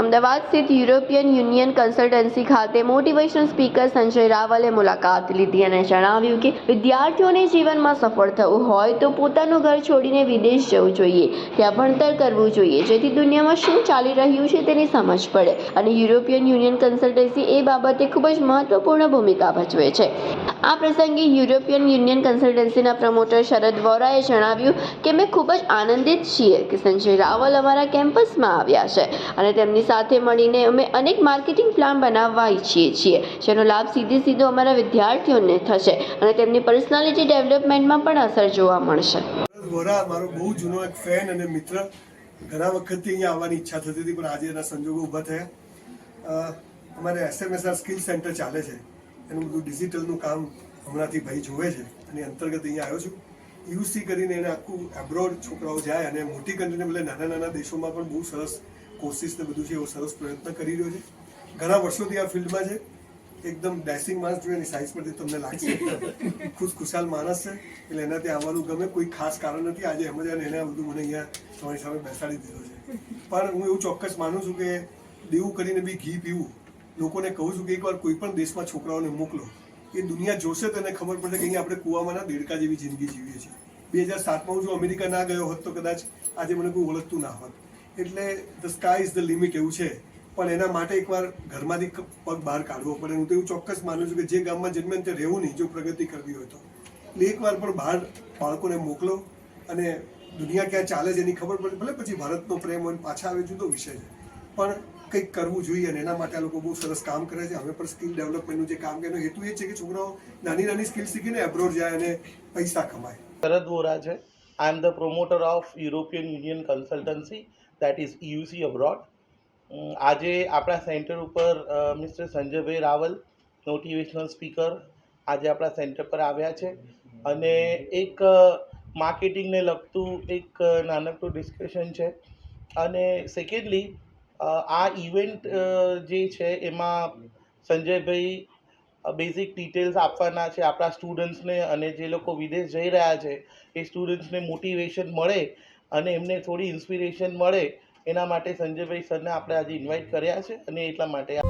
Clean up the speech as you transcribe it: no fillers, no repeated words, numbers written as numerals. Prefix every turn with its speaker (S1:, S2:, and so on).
S1: અમદાવાદ સ્થિત European union consultancy ખાતે motivational speaker Sanjay રાવલે મુલાકાત લીધી અને જણાવ્યું કે વિદ્યાર્થીઓને જીવનમાં સફળ થવું હોય તો પોતાનું ઘર છોડીને વિદેશ જવું જોઈએ, ત્યાં ભણતર કરવું જોઈએ, જેથી દુનિયામાં શું ચાલી રહ્યું છે તેની સમજ પડે અને યુરોપિયન યુનિયન કન્સલ્ટન્સી એ બાબતે ખૂબ જ મહત્વપૂર્ણ ભૂમિકા ભજવે છે। આ પ્રસંગે યુરોપિયન યુનિયન કન્સલ્ટન્સીના પ્રમોટર શરદ વોરાએ જણાવ્યું કે અમે ખૂબ જ આનંદિત છીએ કે સંજય રાવલ અમારા કેમ્પસમાં આવ્યા છે અને તેમની સાથે મળીને અમે અનેક માર્કેટિંગ પ્લાન બનાવવા ઈચ્છીએ છીએ, જેનો લાભ સીધો અમારા વિદ્યાર્થીઓને થશે અને તેમની પર્સનાલિટી ડેવલપમેન્ટમાં પણ અસર જોવા મળશે।
S2: વોરા મારો બહુ જૂનો એક ફેન અને મિત્ર, ઘણા વખતથી અહીંયા આવવાની ઈચ્છા થતી હતી પણ આજે એના સંજોગો ઊભા થયા। અમારે એસએમએસઆર સ્કિલ સેન્ટર ચાલે છે, એનું બધું ડિજિટલનું કામ હમણાંથી ભાઈ જોવે છે અને અંતર્ગત અહીંયા આવ્યો છું। યુસી કરીને એને આખું એબ્રોડ છોકરાઓ જાય અને મોટી કન્ટ્રીને બદલે નાના નાના દેશોમાં પણ બહુ સરસ કોર્સિસ ને બધું છે, એવો સરસ પ્રયત્ન કરી રહ્યો છે। ઘણા વર્ષોથી આ ફિલ્ડમાં છે, એકદમ ડેસિંગ માણસ જોઈએ એની સાઇઝ પરથી તમને લાગશે, ખુશખુશાલ માણસ છે, એટલે એના ત્યાં આવવાનું ગમે, કોઈ ખાસ કારણ નથી। આજે એમ જ એને બધું મને અહીંયા તમારી સામે બેસાડી દીધો છે, પણ હું એવું ચોક્કસ માનું છું કે દેવું કરીને બી ઘી પીવું। લોકોને કહું છું કે એકવાર કોઈ પણ દેશમાં છોકરાઓને મોકલો, એ દુનિયા જોશે તો એને ખબર પડશે કે અહીંયા આપણે કૂવામાંના દેડકા જેવી જિંદગી જીવીએ છીએ। 2007માં હું જો અમેરિકા ના ગયો હોત તો કદાચ આજે મને કોઈ ઓળખતું ના હોત। એટલે the sky is the limit એવું છે, પણ એના માટે એકવાર ઘરમાંથી પગ બહાર કાઢવો પડે। હું તો એવું ચોક્કસ માનું છું કે જે ગામમાં જન્મે તે રહેવું નહીં જો પ્રગતિ કરવી હોય તો, એટલે એકવાર પણ બહાર બાળકોને મોકલો અને દુનિયા ક્યાં ચાલે છે એની ખબર પડે। ભલે પછી ભારતનો પ્રેમ હોય પાછા આવે જુદો વિષય છે, પણ કંઈક કરવું જોઈએ અને એના માટે આ લોકો બહુ સરસ કામ કરે છે। અમે પણ સ્કિલ ડેવલપમેન્ટનું જે કામ એનો હેતુ એ છે કે છોકરાઓ નાની નાની સ્કિલ શીખીને એબ્રોડ જાય અને પૈસા કમાય।
S3: શરદ વોરા છે। I am the promoter of European union consultancy that is EUC abroad. આજે આપણા સેન્ટર ઉપર mister Sanjaybhai Raval motivational speaker આજે આપણા સેન્ટર પર આવ્યા છે અને એક માર્કેટિંગને લગતું એક નાનકડું ડિસ્કશન છે। અને સેકન્ડલી આ ઇવેન્ટ જે છે એમાં સંજયભાઈ બેઝિક ડિટેલ્સ આપવાના છે આપણા સ્ટુડન્ટ્સને, અને જે લોકો વિદેશ જઈ રહ્યા છે એ સ્ટુડન્ટ્સને મોટિવેશન મળે અને એમને થોડી ઇન્સ્પિરેશન મળે, એના માટે સંજયભાઈ સરને આપણે આજે ઇન્વાઇટ કર્યા છે અને એટલા માટે